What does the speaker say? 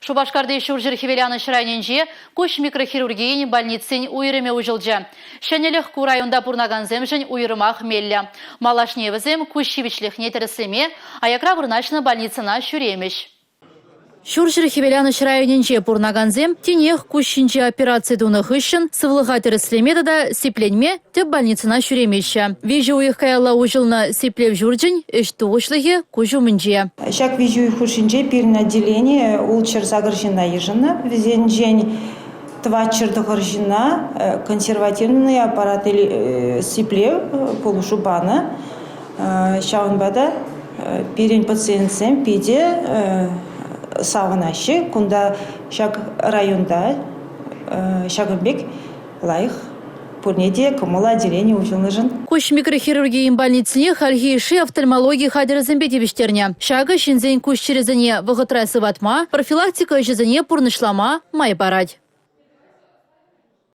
Шубашкарды шуржир хивеляны шрайненже куш микрохирургиин больницин уйрыме ужылжы. Шәнеліх ку районда пурнаганзем жын уйрымах меллі. Малашневізем куш шивичлих нетереслеме, аякра вырначны больницына шүремеш. Шуржир хивеляны шрайненже пурнаганзем тенех кущинче операции дунах ищен сывлыға тереслеме да сипленме теп больницына шүремеші. Вижу уйых каялла ужылны сиплев журджин үш туғышлығы кужумынже. Шак вижу их ушинже пирное отделение улчер загружена ежина. Везенжень твачер догружена консервативный аппарат сиплев полушубана. Шаунбада пирень пациентсем пиде саванаши, кунда шак районда шагымбек лайх пурнеде кумала отделение ужылныжын. Куш микрохирургии больницыне хальгиши офтальмологии хадерзембе дебештерне. Шага шинзень куш черезіне вғытрасы ватма, профилактика жезіне пурнышлама май барать.